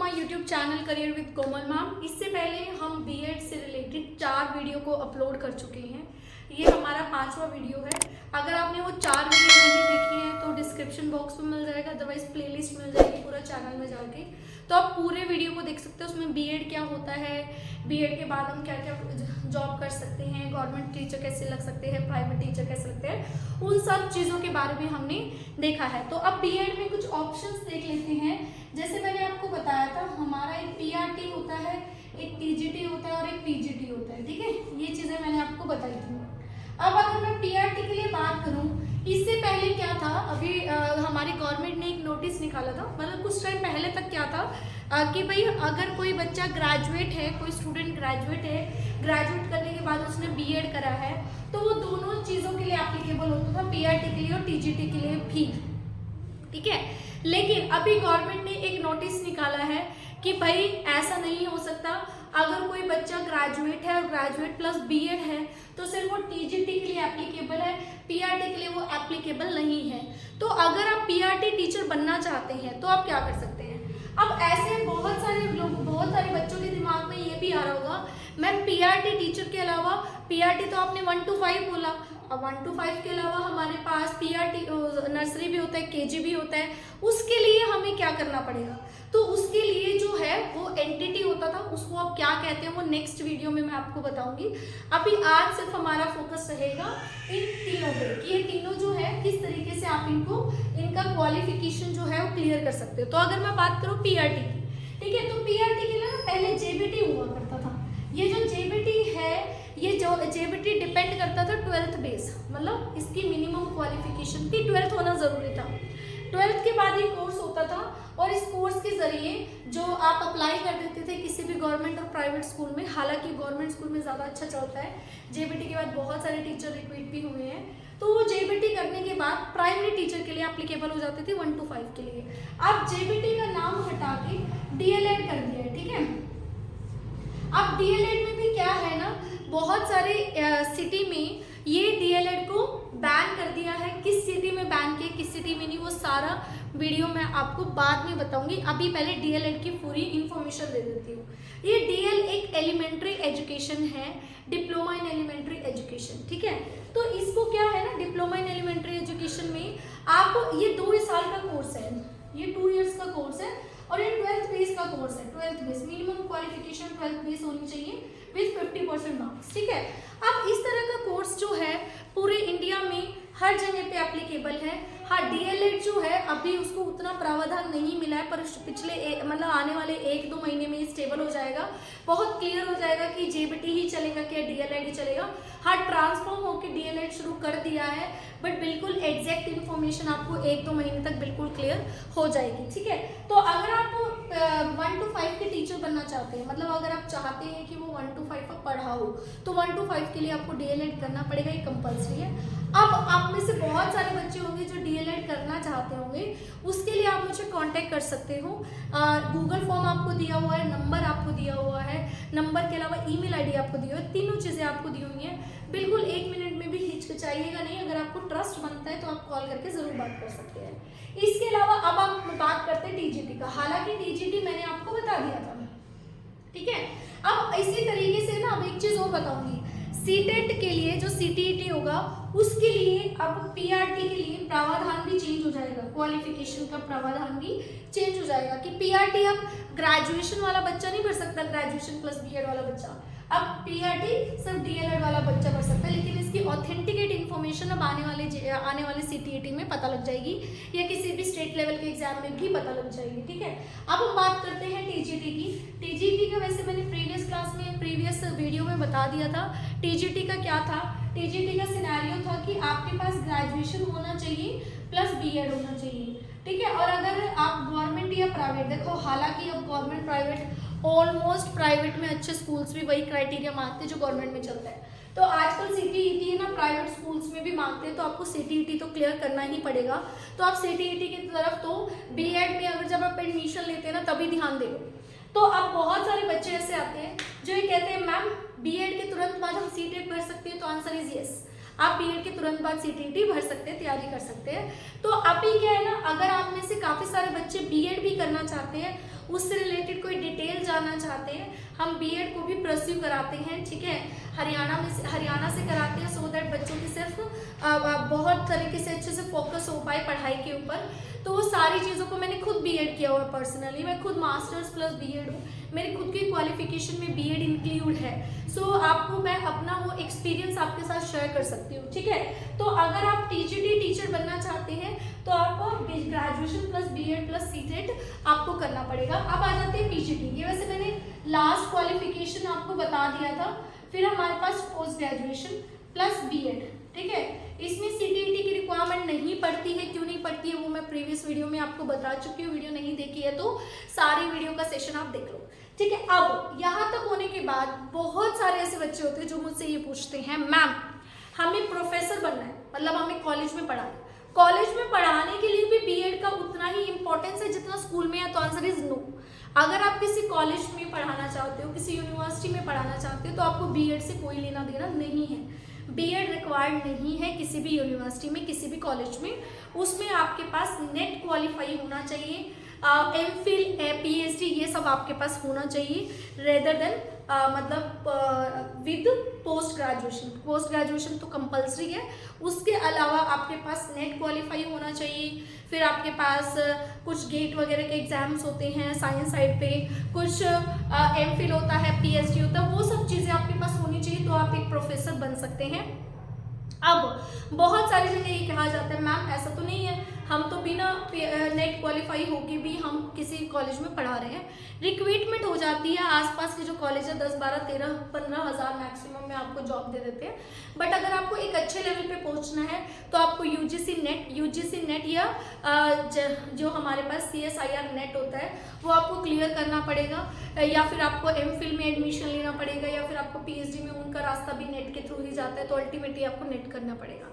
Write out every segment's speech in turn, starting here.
My YouTube channel career with Komal ma'am. इससे पहले हम बीएड से रिलेटेड 4 वीडियो को अपलोड कर चुके हैं। ये हमारा 5वां वीडियो है। अगर आपने वो 4 वीडियो नहीं देखी है तो डिस्क्रिप्शन बॉक्स में मिल जाएगा, अदरवाइज प्लेलिस्ट मिल जाएगी पूरा चैनल में जाके, तो आप पूरे वीडियो को देख सकते हो। उसमें बीएड क्या होता है, बीएड के बाद हम क्या क्या जॉब कर सकते हैं, गवर्नमेंट टीचर कैसे लग सकते हैं, प्राइवेट टीचर कैसे लगते हैं, उन सब चीज़ों के बारे में हमने देखा है। तो अब बीएड में कुछ ऑप्शंस देख लेते हैं। जैसे मैंने आपको बताया था, हमारा एक पीआरटी होता है, एक टीजीटी होता है और एक पीजीटी होता है। ठीक है, ये चीज़ें मैंने आपको बताई थी। अब अगर मैं पीआरटी के लिए बात करूं, इससे पहले क्या था, अभी हमारी गवर्नमेंट ने एक नोटिस निकाला था, मतलब कुछ टाइम पहले तक क्या था कि भाई अगर कोई बच्चा ग्रेजुएट है, कोई स्टूडेंट ग्रेजुएट है, ग्रेजुएट करने के बाद उसने बीएड करा है, तो वो दोनों चीज़ों के लिए एप्लीकेबल होता था, पीआरटी के लिए और टीजीटी के लिए भी। ठीक है, लेकिन अभी गवर्नमेंट ने एक नोटिस निकाला है कि भाई ऐसा नहीं हो सकता। अगर कोई बच्चा ग्रेजुएट है और ग्रेजुएट प्लस बीएड है तो सिर्फ वो टीजीटी के लिए एप्लीकेबल है, पीआरटी के लिए वो एप्लीकेबल नहीं है। तो अगर आप पीआरटी टीचर बनना चाहते हैं तो आप क्या कर सकते हैं। अब ऐसे बहुत सारे बच्चों के दिमाग में ये भी आ रहा होगा, मैम पीआरटी टीचर के अलावा, पीआरटी तो आपने 1 to 5 बोला, अब 1 to 5 के अलावा हमारे पास पीआरटी नर्सरी भी होता है, केजी भी होता है, उसके लिए हमें क्या करना पड़ेगा। तो उसके लिए जो है वो एंटिटी होता था, उसको आप क्या कहते हैं वो नेक्स्ट वीडियो में मैं आपको बताऊंगी। अभी आज सिर्फ हमारा फोकस रहेगा इन तीनों पे कि ये तीनों जो है किस तरीके से आप इनका क्वालिफिकेशन जो है वो क्लियर कर सकते हो। तो अगर मैं बात करूँ पीआरटी की, ठीक है, तो पीआरटी के लिए ना पहले जेबीटी हुआ करता था। ये जो जेबीटी है, ये जो जेबीटी डिपेंड करता था 12th बेस, मतलब इसकी मिनिमम क्वालिफिकेशन थी 12th होना जरूरी था। 12th के बाद ये कोर्स होता था और इस कोर्स के जरिए जो आप अप्लाई कर देते थे किसी भी गवर्नमेंट और प्राइवेट स्कूल में। हालांकि गवर्नमेंट स्कूल में ज़्यादा अच्छा चलता है, जेबीटी के बाद बहुत सारे टीचर रिक्रूट भी हुए हैं। तो वो जेबीटी करने के बाद प्राइमरी टीचर के लिए एप्लीकेबल हो जाते थे 1 to 5 के लिए। अब जेबीटी का नाम हटा के डीएलएड कर दिया है। ठीक है, अब डीएलएड में भी क्या है ना, बहुत सारे सिटी में ये डीएलएड को बैन कर दिया है। किस सिटी में बैन किया, किस सिटी में नहीं, वो सारा वीडियो मैं आपको बाद में बताऊंगी। अभी पहले डीएलएड की पूरी इंफॉर्मेशन दे देती हूँ। ये डीएल एक एलिमेंट्री एजुकेशन है, डिप्लोमा इन एलिमेंट्री एजुकेशन। ठीक है, तो इसको क्या है ना, डिप्लोमा इन एलिमेंट्री एजुकेशन में आप, ये 2 साल का कोर्स है, ये 2 इयर्स का कोर्स है और ये 12th बेस का कोर्स है। 12th base minimum qualification 12th base होनी चाहिए विथ 50% मार्क्स। ठीक है, अब इस तरह का कोर्स जो है पूरे इंडिया में हर जगह पे एप्लीकेबल है। हाँ, डीएलएड जो है अभी उसको उतना प्रावधान नहीं मिला है, पर पिछले मतलब आने वाले 1-2 महीने में स्टेबल हो जाएगा, बहुत क्लियर हो जाएगा कि जेबीटी ही चलेगा कि डीएलएड ही चलेगा। हाँ, ट्रांसफॉर्म होकर डीएलएड शुरू कर दिया है, बट बिल्कुल एग्जैक्ट इन्फॉर्मेशन आपको 1-2 महीने तक बिल्कुल क्लियर हो जाएगी। ठीक है, तो अगर आप 1 to 5 के टीचर बनना चाहते हैं, मतलब अगर आप चाहते हैं कि वो 1 to 5 का पढ़ा हो, तो 1 to 5 के लिए आपको डीएलएड करना पड़ेगा, ये कंपल्सरी है। अब आप में से बहुत सारे बच्चे होंगे जो डीएलएड करना चाहते होंगे, उसके लिए आप मुझे कांटेक्ट कर सकते हो। गूगल फॉर्म आपको दिया हुआ है, नंबर आपको दिया हुआ है, नंबर के अलावा ईमेल आईडी आपको दी हुई है, तीनों चीज़ें आपको दी हुई हैं। बिल्कुल 1 मिनट में भी हिचकिचाइएगा नहीं, अगर आपको ट्रस्ट बनता है तो आप कॉल करके ज़रूर बात कर सकते हैं। इसके अलावा अब हम बात करते हैं टीजीटी का। हालांकि टीजीटी मैंने आपको बता दिया था, ठीक है। अब इसी तरीके से ना अब एक चीज़ और बताऊंगी, सीटेट के लिए जो सीटीईटी होगा उसके लिए अब पीआरटी के लिए प्रावधान भी चेंज हो जाएगा, क्वालिफिकेशन का प्रावधान भी चेंज हो जाएगा कि पीआरटी अब ग्रेजुएशन वाला बच्चा नहीं भर सकता, ग्रेजुएशन प्लस बीएड वाला बच्चा, अब पीआरटी सिर्फ डीएलएड वाला बच्चा भर सकता है। लेकिन इसकी ऑथेंटिकेट इन्फॉर्मेशन अब आने वाले सीटीईटी में पता लग जाएगी या किसी भी स्टेट लेवल के एग्जाम में भी पता लग जाएगी। ठीक है, अब हम बात करते हैं टीजीटी की। टीजीटी का वैसे मैंने प्रीवियस क्लास में प्रीवियस वीडियो में बता दिया था। टीजीटी का क्या था, टीजीटी का सिनेरियो था कि आपके पास ग्रेजुएशन होना चाहिए प्लस बीएड होना चाहिए। ठीक है, और अगर आप गवर्नमेंट या प्राइवेट, देखो हालांकि अब गवर्नमेंट प्राइवेट ऑलमोस्ट, प्राइवेट में अच्छे स्कूल्स भी वही क्राइटेरिया मांगते हैं जो गवर्नमेंट में चलता है। तो आजकल सीटीईटी है ना, प्राइवेट स्कूल्स में भी मांगते हैं, तो आपको सीटीईटी तो क्लियर करना ही पड़ेगा। तो आप सीटीईटी की तरफ तो बीएड में अगर जब आप एडमिशन लेते हैं ना तभी ध्यान दे। तो अब बहुत सारे बच्चे ऐसे आते हैं जो ये कहते हैं मैम बीएड के तुरंत बाद हम सीटेट भर सकते हैं, तो आंसर इज यस। आप बीएड के तुरंत बाद सीटीईटी भर सकते हैं, तैयारी कर सकते हैं। तो अभी क्या है ना, अगर आप में से काफ़ी सारे बच्चे बीएड भी करना चाहते हैं उससे रिलेटेड कोई डिटेल जानना चाहते हैं, हम बीएड को भी परस्यू कराते हैं, ठीक है। हरियाणा से कराते हैं, सो दैट बच्चों की सिर्फ बहुत तरीके से अच्छे से फोकस हो पाए पढ़ाई के ऊपर। तो वो सारी चीज़ों को मैंने खुद बीएड किया हुआ है पर्सनली, मैं खुद मास्टर्स प्लस बीएड हूँ, मेरी खुद की क्वालिफिकेशन में बीएड इंक्लूड है। सो आपको मैं अपना वो एक्सपीरियंस आपके साथ शेयर कर सकती हूँ, ठीक है। तो अगर आप टीजीटी टीचर बनना चाहते हैं तो आपको graduation plus BEd plus CTET आपको करना पड़ेगा। अब आ जाते हैं पीजीटी, ये वैसे मैंने लास्ट क्वालिफिकेशन आपको बता दिया था। फिर हमारे पास पोस्ट ग्रेजुएशन प्लस बीएड, ठीक है। इसमें सीटीईटी की रिक्वायरमेंट नहीं पड़ती है, क्यों नहीं पड़ती है वो मैं प्रीवियस वीडियो में आपको बता चुकी हूँ। वीडियो नहीं देखी है तो सारी वीडियो का सेशन आप देख लो, ठीक है। अब यहाँ तक होने के बाद बहुत सारे ऐसे बच्चे होते हैं जो मुझसे ये पूछते हैं, मैम हमें प्रोफेसर बनना है, मतलब हमें कॉलेज में पढ़ाना है, कॉलेज में पढ़ाने के लिए भी बीएड का उतना ही इंपॉर्टेंस है जितना स्कूल में है। तो आंसर इज नो। अगर आप किसी कॉलेज में पढ़ाना चाहते हो, किसी यूनिवर्सिटी में पढ़ाना चाहते हो, तो आपको बीएड से कोई लेना देना नहीं है। बीएड रिक्वायर्ड नहीं है किसी भी यूनिवर्सिटी में, किसी भी कॉलेज में। उसमें आपके पास नेट क्वालिफाई होना चाहिए, एमफिल पीएचडी ये सब आपके पास होना चाहिए, रेदर देन मतलब with post graduation. Post graduation तो कंपलसरी है, उसके अलावा आपके पास नेट क्वालिफाई होना चाहिए। फिर आपके पास कुछ गेट वगैरह के एग्जाम्स होते हैं साइंस साइड पे, कुछ एमफिल होता है, पीएचडी होता है, वो सब चीज़ें आपके पास होनी चाहिए, तो आप एक प्रोफेसर बन सकते हैं। अब बहुत सारी जगह ये कहा जाता है, मैम ऐसा तो नहीं है, हम तो बिना नेट क्वालिफाई होके भी हम किसी कॉलेज में पढ़ा रहे हैं। रिक्रूटमेंट हो जाती है, आसपास के जो कॉलेज है 10, 12, 13, 15 हज़ार मैक्सिमम में आपको जॉब दे देते हैं। बट अगर आपको एक अच्छे लेवल पे पहुंचना है तो आपको यूजीसी नेट या जो हमारे पास CSIR नेट होता है वो आपको क्लियर करना पड़ेगा, या फिर आपको एमफिल में एडमिशन लेना पड़ेगा, या फिर आपको पीएचडी में उनका रास्ता भी नेट के थ्रू ही जाता है, तो अल्टीमेटली आपको नेट करना पड़ेगा।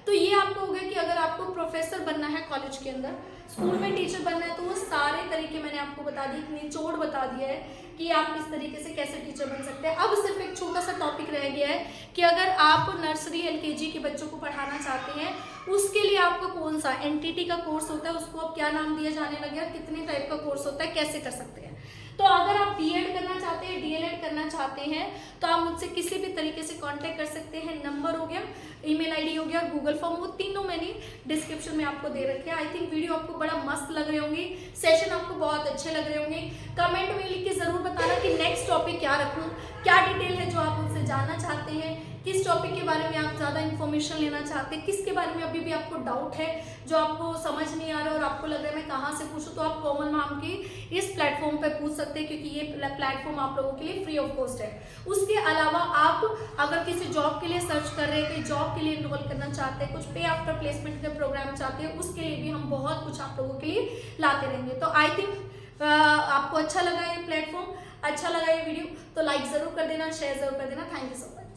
तो ये आपको हो गया कि अगर आपको प्रोफेसर बनना है कॉलेज के अंदर, स्कूल में टीचर बनना है, तो वो सारे तरीके मैंने आपको बता दिए, एक निचोड़ बता दिया है कि आप इस तरीके से कैसे टीचर बन सकते हैं। अब सिर्फ एक छोटा सा टॉपिक रह गया है कि अगर आप नर्सरी LKG के बच्चों को पढ़ाना चाहते हैं, उसके लिए आपको कौन सा एनटीटी का कोर्स होता है, उसको अब क्या नाम दिया जाने लगा, कितने टाइप का कोर्स होता है, कैसे कर सकते हैं। तो अगर आप बीएड करना चाहते हैं, डीएलएड करना चाहते हैं, तो आप मुझसे किसी भी तरीके से कांटेक्ट कर सकते हैं। नंबर हो गया, ईमेल आईडी हो गया, गूगल फॉर्म, वो तीनों मैंने डिस्क्रिप्शन में आपको दे रखे हैं। आई थिंक वीडियो आपको बड़ा मस्त लग रहे होंगे, सेशन आपको बहुत अच्छे लग रहे होंगे। कमेंट में लिख के जरूर बताना कि नेक्स्ट टॉपिक क्या रखूं, क्या डिटेल है जो आप मुझसे जानना चाहते हैं, किस टॉपिक के बारे में आप ज़्यादा इन्फॉर्मेशन लेना चाहते हैं, किसके बारे में अभी भी आपको डाउट है, जो आपको समझ नहीं आ रहा और आपको लग रहा है मैं कहाँ से पूछूं, तो आप कोमल मैम के इस प्लेटफॉर्म पे पूछ सकते हैं, क्योंकि ये प्लेटफॉर्म आप लोगों के लिए फ्री ऑफ कॉस्ट है। उसके अलावा आप अगर किसी जॉब के लिए सर्च कर रहे हैं, कोई जॉब के लिए इन्रोल करना चाहते हैं, कुछ पे आफ्टर प्लेसमेंट के प्रोग्राम चाहते हैं, उसके लिए भी हम बहुत कुछ आप लोगों के लिए लाते रहेंगे। तो आई थिंक आपको अच्छा लगा ये प्लेटफॉर्म, अच्छा लगा ये वीडियो, तो लाइक ज़रूर कर देना, शेयर ज़रूर कर देना। Thank you so much.